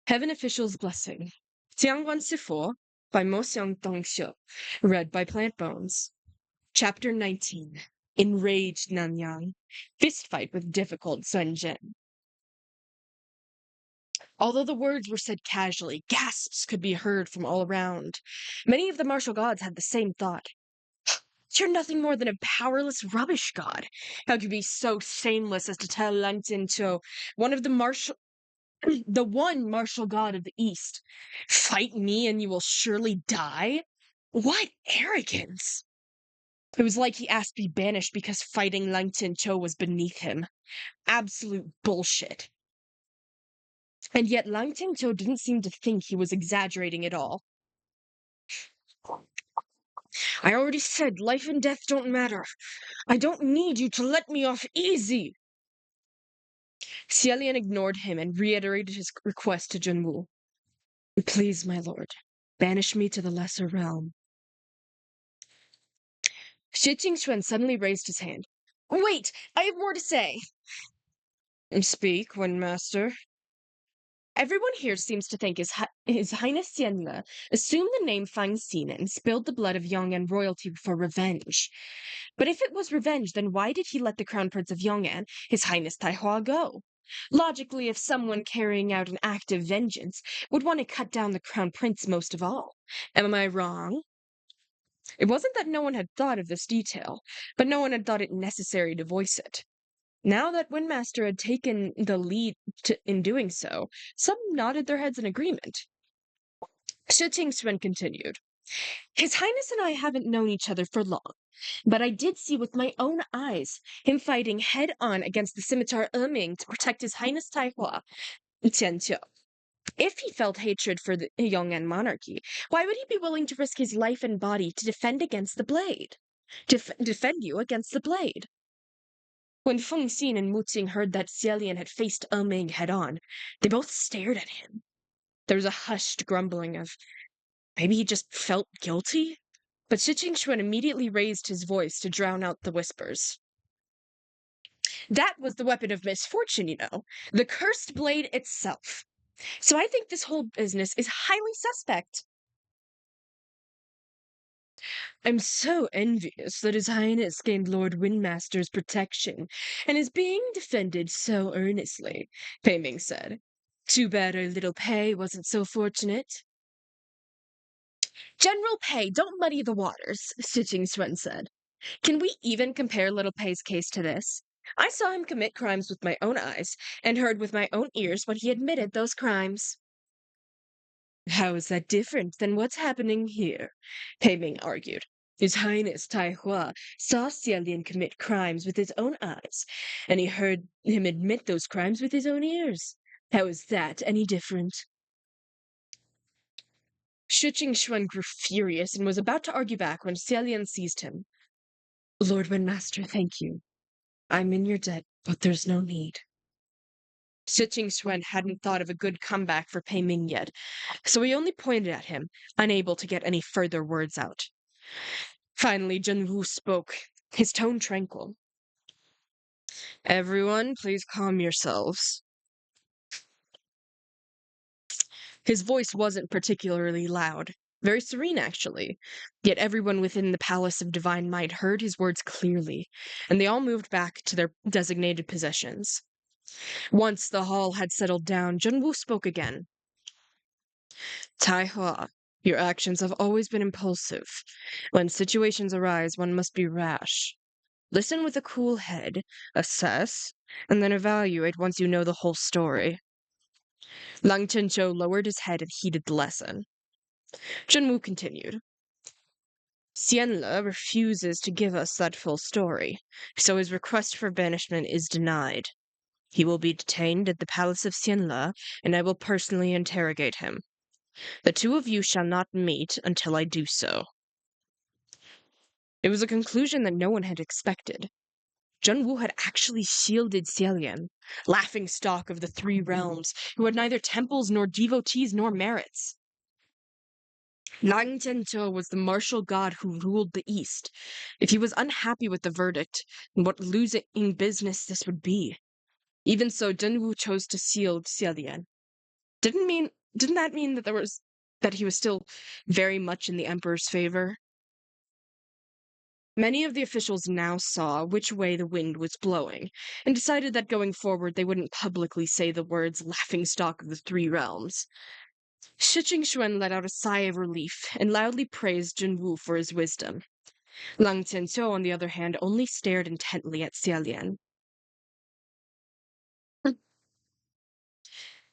Heaven Official's Blessing. Tian Guan Ci Fu by Mo Xiang Tong Xiu. Read by Plant Bones. Chapter 19. Enraged Nanyang. Fistfight with difficult Sun Jin. Although the words were said casually, gasps could be heard from all around. Many of the martial gods had the same thought. You're nothing more than a powerless rubbish god. How could you be so shameless as to tell Lang Jinzhou, one of the one martial god of the East, fight me and you will surely die? What arrogance! It was like he asked to be banished because fighting Lang Jinzhou was beneath him. Absolute bullshit. And yet Lang Jinzhou didn't seem to think he was exaggerating at all. I already said life and death don't matter. I don't need you to let me off easy. Xielian ignored him and reiterated his request to Junwu. Please, my lord, banish me to the lesser realm. Shi Qingxuan suddenly raised his hand. Wait, I have more to say. Speak, Wen Master. Everyone here seems to think His Highness Xianle assumed the name Fang Xin and spilled the blood of Yong'an royalty for revenge. But if it was revenge, then why did he let the Crown Prince of Yong'an, His Highness Taihua, go? Logically, if someone carrying out an act of vengeance would want to cut down the Crown Prince most of all. Am I wrong? It wasn't that no one had thought of this detail, but no one had thought it necessary to voice it. Now that Windmaster had taken the lead in doing so, some nodded their heads in agreement. Shi Qingxuan continued. His Highness and I haven't known each other for long, but I did see with my own eyes him fighting head-on against the scimitar Eming to protect His Highness Taihua, Tianqiu. If he felt hatred for the Yong'an monarchy, why would he be willing to risk his life and body to defend against the blade? Defend you against the blade? When Feng Xin and Mu Qing heard that Xielian had faced Eming head-on, they both stared at him. There was a hushed grumbling of, maybe he just felt guilty? But Shi Qingxuan immediately raised his voice to drown out the whispers. That was the weapon of misfortune, you know, the cursed blade itself. So I think this whole business is highly suspect. I'm so envious that His Highness gained Lord Windmaster's protection and is being defended so earnestly, Pei Ming said. Too bad our little Pei wasn't so fortunate. General Pei, don't muddy the waters, Shi Qingxuan said. Can we even compare little Pei's case to this? I saw him commit crimes with my own eyes and heard with my own ears when he admitted those crimes. How is that different than what's happening here? Pei Ming argued. His Highness Taihua saw Xielian commit crimes with his own eyes, and he heard him admit those crimes with his own ears. How is that any different? Shi Qingxuan grew furious and was about to argue back when Xielian seized him. Lord Windmaster, thank you. I'm in your debt, but there's no need. Shi Qingxuan hadn't thought of a good comeback for Pei Ming yet, so he only pointed at him, unable to get any further words out. Finally, Junwu spoke, his tone tranquil. Everyone, please calm yourselves. His voice wasn't particularly loud, very serene actually, yet everyone within the Palace of Divine Might heard his words clearly, and they all moved back to their designated positions. Once the hall had settled down, Junwu spoke again. Taihua, your actions have always been impulsive. When situations arise, one must be rash. Listen with a cool head, assess, and then evaluate once you know the whole story. Lang Chenzhou lowered his head and heeded the lesson. Junwu continued. Xianle refuses to give us that full story, so his request for banishment is denied. He will be detained at the palace of Xianle, and I will personally interrogate him. The two of you shall not meet until I do so. It was a conclusion that no one had expected. Junwu had actually shielded Xielian, laughing stock of the three realms, who had neither temples nor devotees nor merits. Lang Zhenzhou was the martial god who ruled the East. If he was unhappy with the verdict, what losing business this would be. Even so, Junwu chose to shield Xielian. Didn't that mean that he was still very much in the emperor's favor? Many of the officials now saw which way the wind was blowing, and decided that going forward they wouldn't publicly say the words laughingstock of the three realms. Shi Qingxuan let out a sigh of relief and loudly praised Junwu for his wisdom. Lang Tianqiu, on the other hand, only stared intently at Xia Lian.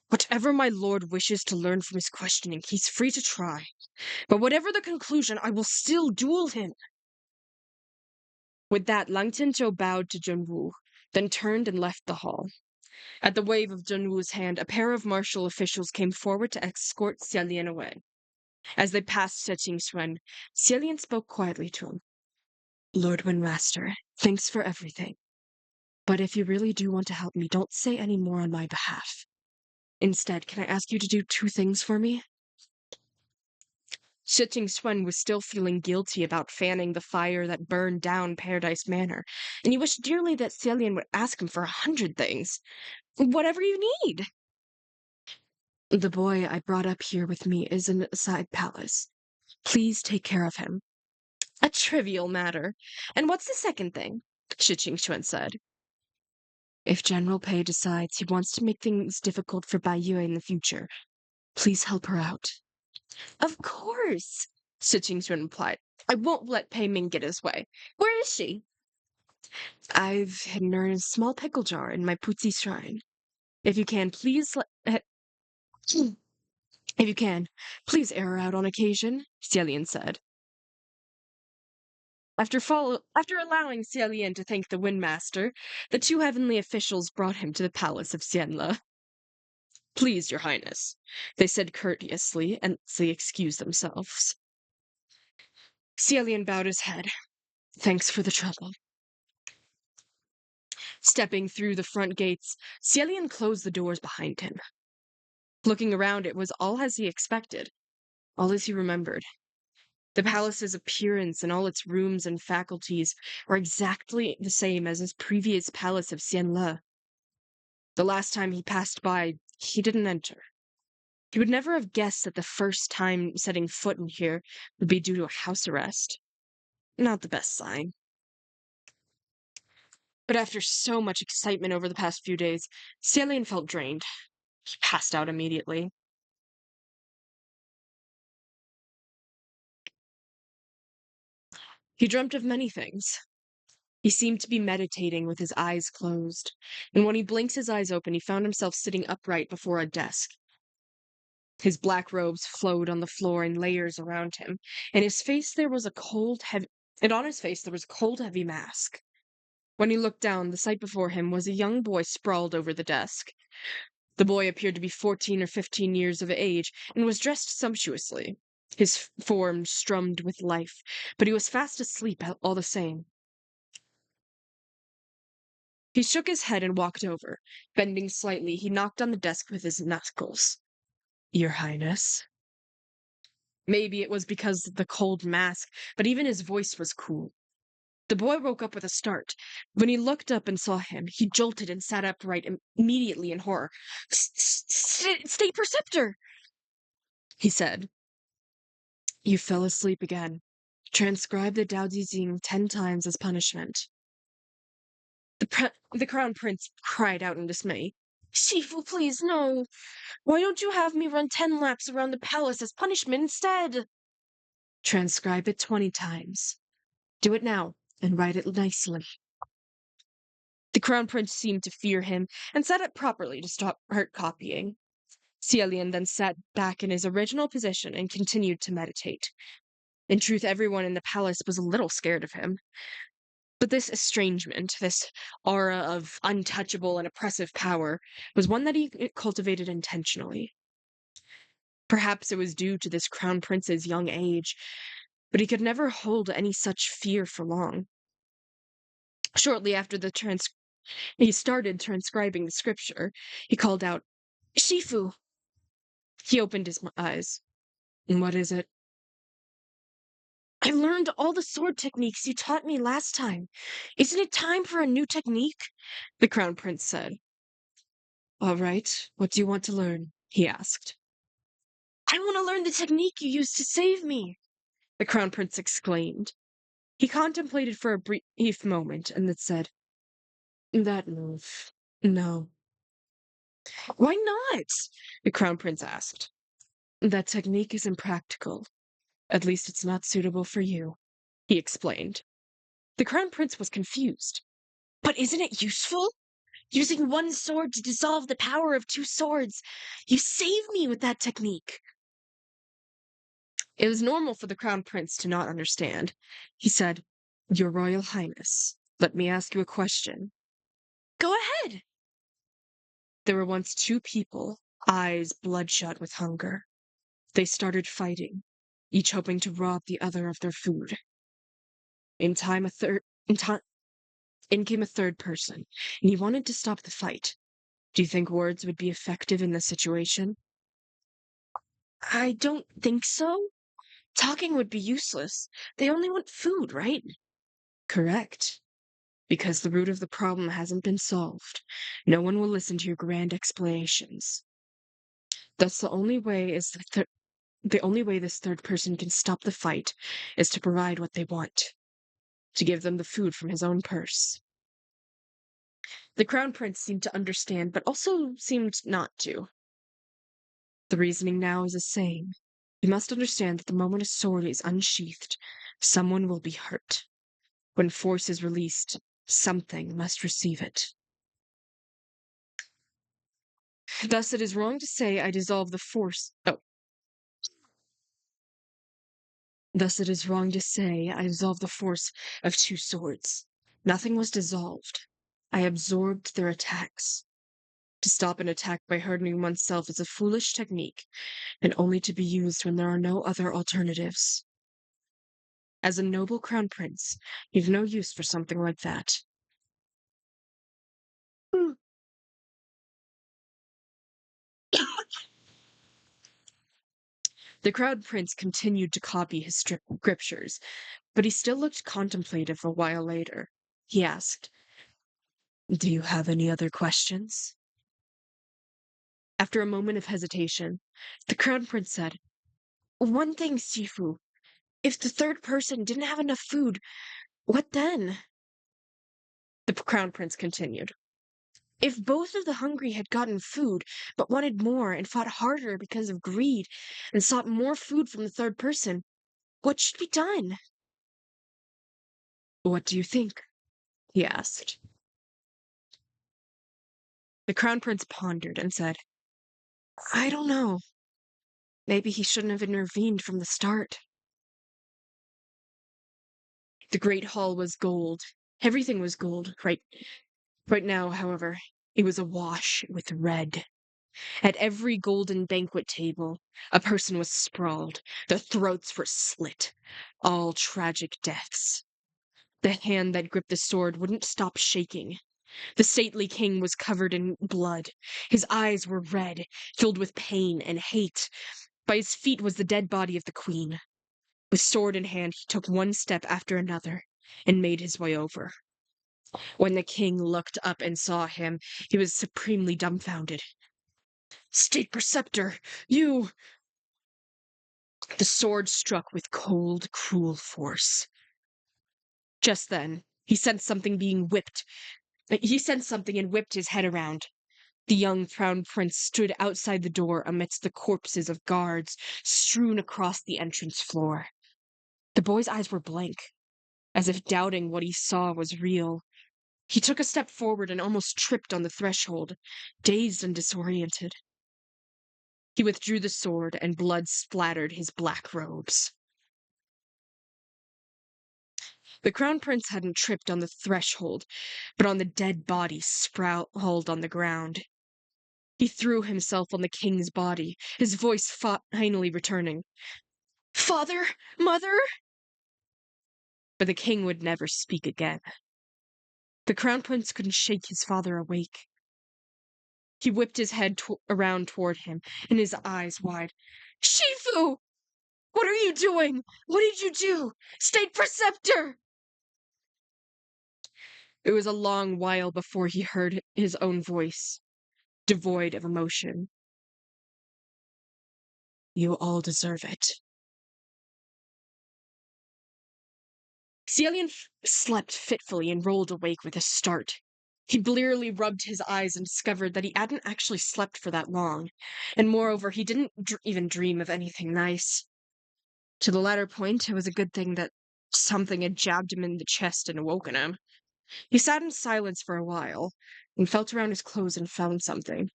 Whatever my lord wishes to learn from his questioning, he's free to try. But whatever the conclusion, I will still duel him. With that, Lang Tianqiu bowed to Junwu, then turned and left the hall. At the wave of Junwu's hand, a pair of martial officials came forward to escort Xia Lian away. As they passed Shi Qingxuan, Xia Lian spoke quietly to him. Lord Windmaster, thanks for everything. But if you really do want to help me, don't say any more on my behalf. Instead, can I ask you to do two things for me? Shi Qingxuan was still feeling guilty about fanning the fire that burned down Paradise Manor, and he wished dearly that Xia Lian would ask him for 100 things. Whatever you need. The boy I brought up here with me is in a side palace. Please take care of him. A trivial matter. And what's the second thing? Shi Qingxuan said. If General Pei decides he wants to make things difficult for Bai Yue in the future, please help her out. Of course, Shi Qingxuan replied. I won't let Pei Ming get his way. Where is she? I've hidden her in a small pickle jar in my Puzi shrine. If you can, please If you can, please air her out on occasion, Xia Lian said. After allowing Xia Lian to thank the Windmaster, the two heavenly officials brought him to the palace of Xianle. Please, your highness, they said courteously, and they excused themselves. Xia Lian bowed his head. Thanks for the trouble. Stepping through the front gates, Xia Lian closed the doors behind him. Looking around, it was all as he expected, all as he remembered. The palace's appearance and all its rooms and faculties were exactly the same as his previous palace of Xianle. The last time he passed by, he didn't enter. He would never have guessed that the first time setting foot in here would be due to a house arrest. Not the best sign. But after so much excitement over the past few days, Xia Lian felt drained. He passed out immediately. He dreamt of many things. He seemed to be meditating with his eyes closed, and when he blinked his eyes open, he found himself sitting upright before a desk. His black robes flowed on the floor in layers around him, and his face there was a cold, heavy, and on his face there was a cold, heavy mask. When he looked down, the sight before him was a young boy sprawled over the desk. The boy appeared to be 14 or 15 years of age, and was dressed sumptuously. His form strummed with life, but he was fast asleep all the same. He shook his head and walked over. Bending slightly, he knocked on the desk with his knuckles. Your Highness? Maybe it was because of the cold mask, but even his voice was cool. The boy woke up with a start. When he looked up and saw him, he jolted and sat upright immediately in horror. State Preceptor! He said. You fell asleep again. Transcribe the Dao Di Jing 10 times as punishment. The Crown Prince cried out in dismay. Shifu, please, no. Why don't you have me run 10 laps around the palace as punishment instead? Transcribe it 20 times. Do it now, and write it nicely. The Crown Prince seemed to fear him, and sat up properly to stop hurt copying. Xia Lian then sat back in his original position and continued to meditate. In truth, everyone in the palace was a little scared of him. But this estrangement, this aura of untouchable and oppressive power, was one that he cultivated intentionally. Perhaps it was due to this crown prince's young age, but he could never hold any such fear for long. Shortly after he started transcribing the scripture, he called out, Shifu! He opened his eyes. What is it? I learned all the sword techniques you taught me last time. Isn't it time for a new technique? The Crown Prince said. All right, what do you want to learn? he asked. I want to learn the technique you used to save me, the Crown Prince exclaimed. He contemplated for a brief moment and then said, That move. No. Why not? The Crown Prince asked. That technique is impractical. At least it's not suitable for you, he explained. The Crown Prince was confused. But isn't it useful? Using one sword to dissolve the power of two swords. You saved me with that technique. It was normal for the Crown Prince to not understand. He said, Your Royal Highness, let me ask you a question. Go ahead. There were once two people, eyes bloodshot with hunger. They started fighting, each hoping to rob the other of their food. In time, in came a third person, and he wanted to stop the fight. Do you think words would be effective in this situation? I don't think so. Talking would be useless. They only want food, right? Correct. Because the root of the problem hasn't been solved. No one will listen to your grand explanations. Thus, the only way this third person can stop the fight is to provide what they want, to give them the food from his own purse. The Crown Prince seemed to understand, but also seemed not to. The reasoning now is the same. You must understand that the moment a sword is unsheathed, someone will be hurt. When force is released, something must receive it. Thus, it is wrong to say I dissolve the force. Oh. Thus, it is wrong to say I dissolve the force of two swords. Nothing was dissolved. I absorbed their attacks. To stop an attack by hurting oneself is a foolish technique, and only to be used when there are no other alternatives. As a noble crown prince, you've no use for something like that. The crown prince continued to copy his scriptures, but he still looked contemplative a while later. He asked, Do you have any other questions? After a moment of hesitation, the crown prince said, One thing, Sifu. If the third person didn't have enough food, what then? The crown prince continued. If both of the hungry had gotten food, but wanted more and fought harder because of greed, and sought more food from the third person, what should be done? What do you think? He asked. The crown prince pondered and said, I don't know. Maybe he shouldn't have intervened from the start. The great hall was gold. Everything was gold, right now, however, it was awash with red. At every golden banquet table, a person was sprawled. Their throats were slit. All tragic deaths. The hand that gripped the sword wouldn't stop shaking. The stately king was covered in blood. His eyes were red, filled with pain and hate. By his feet was the dead body of the queen. With sword in hand, he took one step after another and made his way over. When the king looked up and saw him, he was supremely dumbfounded. State Preceptor, you... The sword struck with cold, cruel force. Just then, he sensed something and whipped his head around. The young crown prince stood outside the door amidst the corpses of guards strewn across the entrance floor. The boy's eyes were blank, as if doubting what he saw was real. He took a step forward and almost tripped on the threshold, dazed and disoriented. He withdrew the sword, and blood splattered his black robes. The crown prince hadn't tripped on the threshold, but on the dead body sprawled on the ground. He threw himself on the king's body, his voice finally returning. Father? Mother? But the king would never speak again. The crown prince couldn't shake his father awake. He whipped his head around toward him, and his eyes wide. Shifu! What are you doing? What did you do? State Preceptor! It was a long while before he heard his own voice, devoid of emotion. You all deserve it. Cielian slept fitfully and rolled awake with a start. He blearily rubbed his eyes and discovered that he hadn't actually slept for that long, and moreover, he didn't even dream of anything nice. To the latter point, it was a good thing that something had jabbed him in the chest and awoken him. He sat in silence for a while, and felt around his clothes and found something.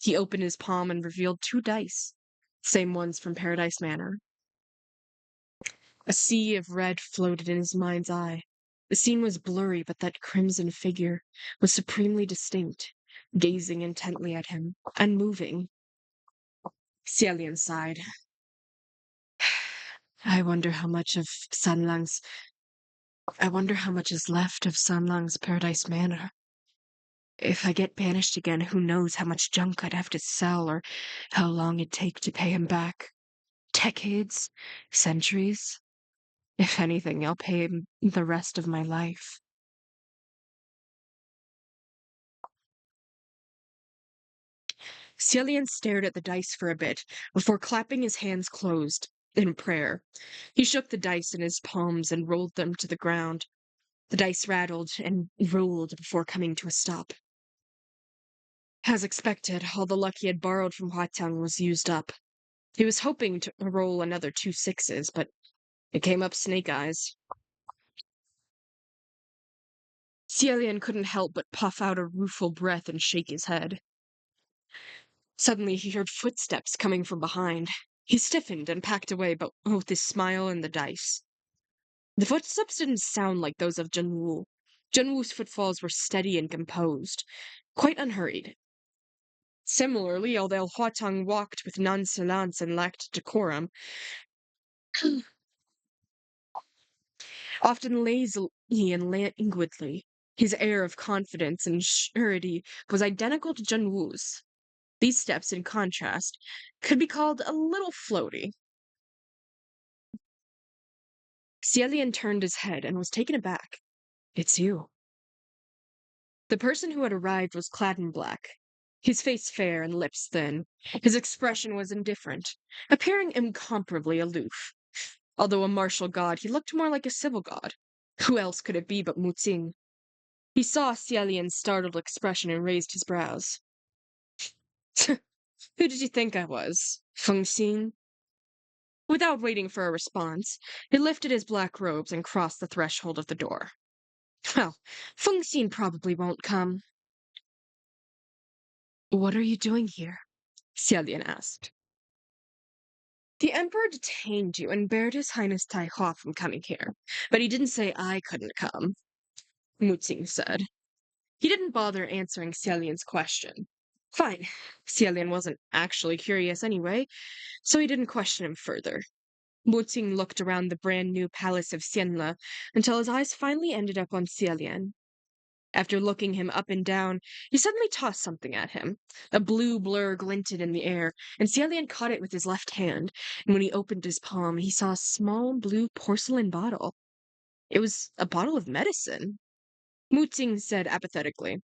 He opened his palm and revealed 2 dice, same ones from Paradise Manor. A sea of red floated in his mind's eye. The scene was blurry, but that crimson figure was supremely distinct, gazing intently at him, unmoving. Cielian sighed. I wonder how much of Sanlang's I wonder how much is left of Sanlang's Paradise Manor. If I get banished again, who knows how much junk I'd have to sell or how long it'd take to pay him back. Decades? Centuries? If anything, I'll pay him the rest of my life. Cielian stared at the dice for a bit before clapping his hands closed in prayer. He shook the dice in his palms and rolled them to the ground. The dice rattled and rolled before coming to a stop. As expected, all the luck he had borrowed from Huatang was used up. He was hoping to roll another 2 6s, but it came up snake eyes. Cielian couldn't help but puff out a rueful breath and shake his head. Suddenly he heard footsteps coming from behind. He stiffened and packed away both his smile and the dice. The footsteps didn't sound like those of Junwu. Junwu's footfalls were steady and composed, quite unhurried. Similarly, although Huatang walked with nonchalance and lacked decorum, often lazily and languidly, his air of confidence and surety was identical to Junwu's. These steps, in contrast, could be called a little floaty. Cielian turned his head and was taken aback. It's you. The person who had arrived was clad in black, his face fair and lips thin. His expression was indifferent, appearing incomparably aloof. Although a martial god, he looked more like a civil god. Who else could it be but Mu Xing? He saw Cielian's startled expression and raised his brows. Who did you think I was? Feng Xin? Without waiting for a response, he lifted his black robes and crossed the threshold of the door. Well, Feng Xin probably won't come. What are you doing here? Cielian asked. The Emperor detained you and barred His Highness Tai Hua from coming here, but he didn't say I couldn't come, Mu Xing said. He didn't bother answering Cielian's question. Fine. Cielian wasn't actually curious anyway, so he didn't question him further. Mu Xing looked around the brand new palace of Xianle until his eyes finally ended up on Cielian. After looking him up and down, he suddenly tossed something at him. A blue blur glinted in the air, and Cielian caught it with his left hand, and when he opened his palm, he saw a small blue porcelain bottle. It was a bottle of medicine. Mu Xing said apathetically,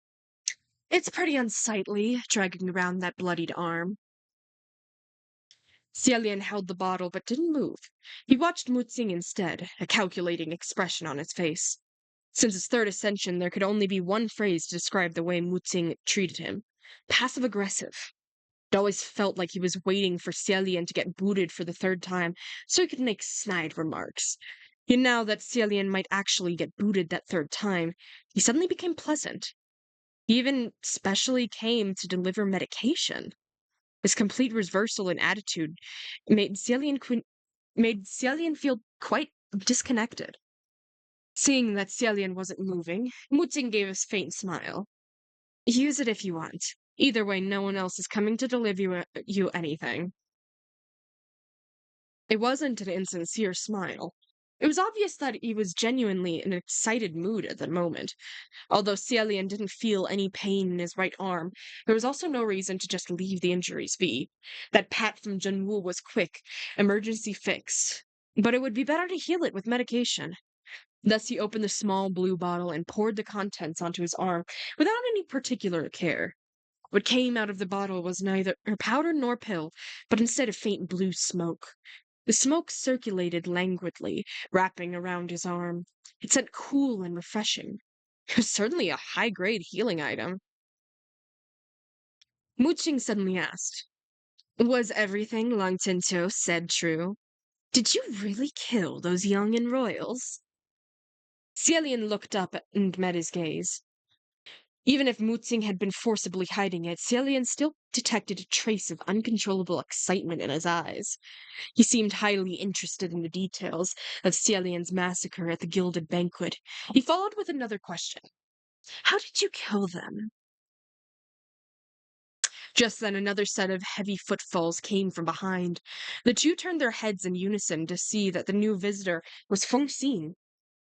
It's pretty unsightly, dragging around that bloodied arm. Cielian held the bottle but didn't move. He watched Mu Xing instead, a calculating expression on his face. Since his third ascension, there could only be one phrase to describe the way Mu Xing treated him. Passive-aggressive. It always felt like he was waiting for Cielian to get booted for the third time so he could make snide remarks. Yet now that Cielian might actually get booted that third time, he suddenly became pleasant. He even specially came to deliver medication. His complete reversal in attitude made Cielian feel quite disconnected. Seeing that Cielian wasn't moving, Mu Xing gave a faint smile. Use it if you want. Either way, no one else is coming to deliver you anything. It wasn't an insincere smile. It was obvious that he was genuinely in an excited mood at the moment. Although Cielian didn't feel any pain in his right arm, there was also no reason to just leave the injuries be. That pat from Junwu was quick, emergency fix. But it would be better to heal it with medication. Thus he opened the small blue bottle and poured the contents onto his arm without any particular care. What came out of the bottle was neither powder nor pill, but instead a faint blue smoke. The smoke circulated languidly, wrapping around his arm. It sent cool and refreshing. It was certainly a high-grade healing item. Muqing suddenly asked, "Was everything Lang Tinto said true? Did you really kill those young and royals?" Cielian looked up and met his gaze. Even if Mutzing had been forcibly hiding it, Cielian still detected a trace of uncontrollable excitement in his eyes. He seemed highly interested in the details of Cielian's massacre at the Gilded Banquet. He followed with another question. "How did you kill them?" Just then another set of heavy footfalls came from behind. The two turned their heads in unison to see that the new visitor was Feng Xin.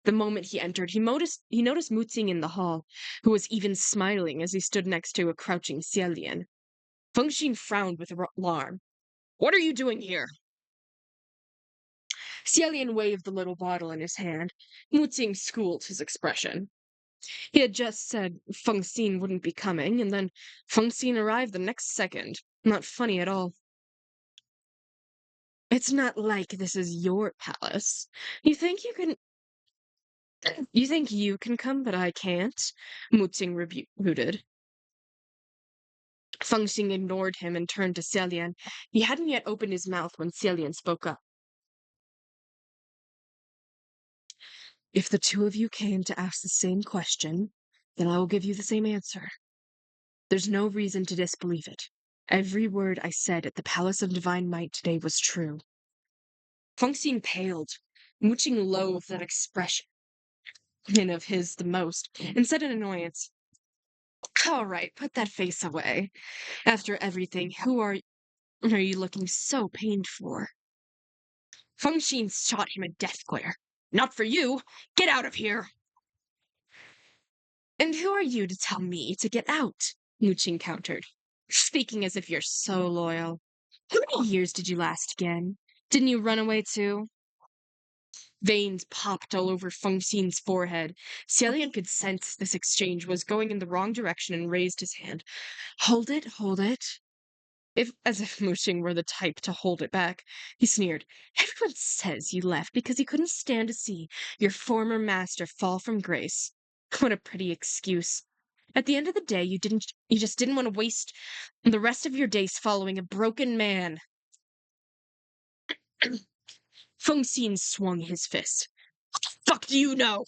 The moment he entered, he noticed Mutzing in the hall, who was even smiling as he stood next to a crouching Xielian. Feng Xin frowned with alarm. "What are you doing here?" Xielian waved the little bottle in his hand. Mutzing schooled his expression. He had just said Feng Xin wouldn't be coming, and then Feng Xin arrived the next second. Not funny at all. "It's not like this is your palace. You think you can you think you can come, but I can't?" Mutzing rebooted. Feng Xing ignored him and turned to Celian. He hadn't yet opened his mouth when Celian spoke up. "If the two of you came to ask the same question, then I will give you the same answer. There's no reason to disbelieve it. Every word I said at the Palace of Divine Might today was true." Feng Xing paled. Muching loathed that expression of his the most, and said in annoyance, "All right, put that face away. After everything, who are you looking so pained for?" Feng Xin shot him a death glare. "Not for you! Get out of here!" "And who are you to tell me to get out?" Muqing countered. "Speaking as if you're so loyal. How many years did you last again? Didn't you run away too?" Veins popped all over Feng Xin's forehead. Xielian could sense this exchange was going in the wrong direction and raised his hand. "Hold it, hold it." As if Mushing were the type to hold it back, he sneered. "Everyone says you left because you couldn't stand to see your former master fall from grace. What a pretty excuse. At the end of the day, you just didn't want to waste the rest of your days following a broken man." Feng Xin swung his fist. "Fuck do you know?"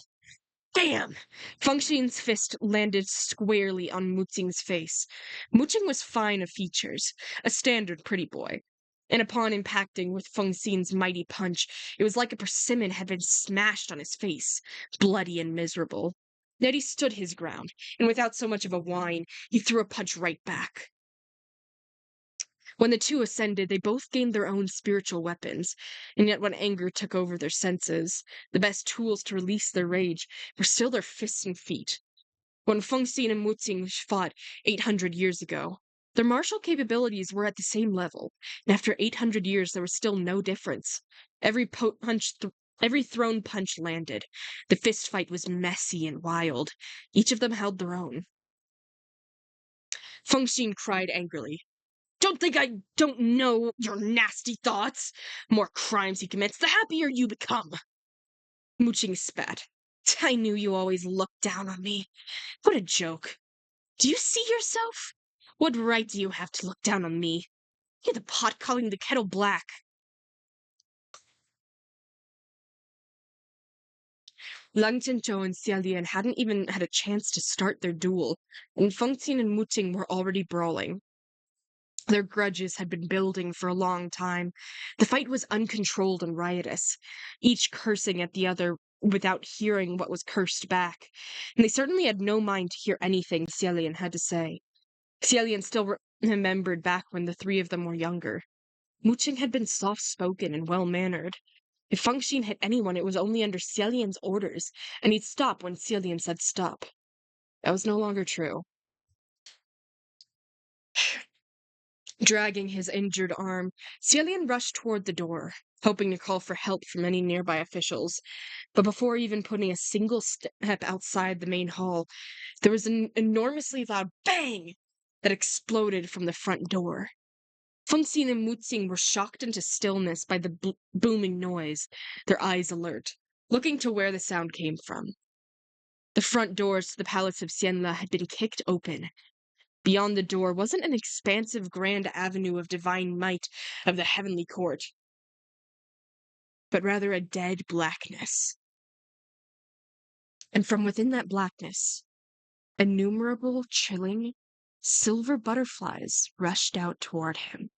"Damn!" Feng Xin's fist landed squarely on Mutzing's face. Mutzing was fine of features, a standard pretty boy. And upon impacting with Feng Xin's mighty punch, it was like a persimmon had been smashed on his face, bloody and miserable. Yet he stood his ground, and without so much of a whine, he threw a punch right back. When the two ascended, they both gained their own spiritual weapons, and yet when anger took over their senses, the best tools to release their rage were still their fists and feet. When Feng Xin and Muxing fought 800 years ago, their martial capabilities were at the same level, and after 800 years there was still no difference. Every thrown punch landed. The fist fight was messy and wild. Each of them held their own. Feng Xin cried angrily. "Don't think I don't know your nasty thoughts. More crimes he commits, the happier you become." Muching spat. "I knew you always looked down on me. What a joke. Do you see yourself? What right do you have to look down on me? You're the pot calling the kettle black." Lang Tinzhou and Xialian hadn't even had a chance to start their duel, and Feng Xin and Muting were already brawling. Their grudges had been building for a long time. The fight was uncontrolled and riotous, each cursing at the other without hearing what was cursed back, and they certainly had no mind to hear anything Xialian had to say. Xialian still remembered back when the three of them were younger. Muqing had been soft-spoken and well-mannered. If Feng Xin hit anyone, it was only under Xialian's orders, and he'd stop when Xialian said stop. That was no longer true. Dragging his injured arm, Xialian rushed toward the door, hoping to call for help from any nearby officials. But before even putting a single step outside the main hall, there was an enormously loud bang! that exploded from the front door. Fengxin and Muxing were shocked into stillness by the booming noise, their eyes alert, looking to where the sound came from. The front doors to the palace of Xianle had been kicked open. Beyond the door wasn't an expansive grand avenue of divine might of the heavenly court, but rather a dead blackness. And from within that blackness, innumerable, chilling, silver butterflies rushed out toward him.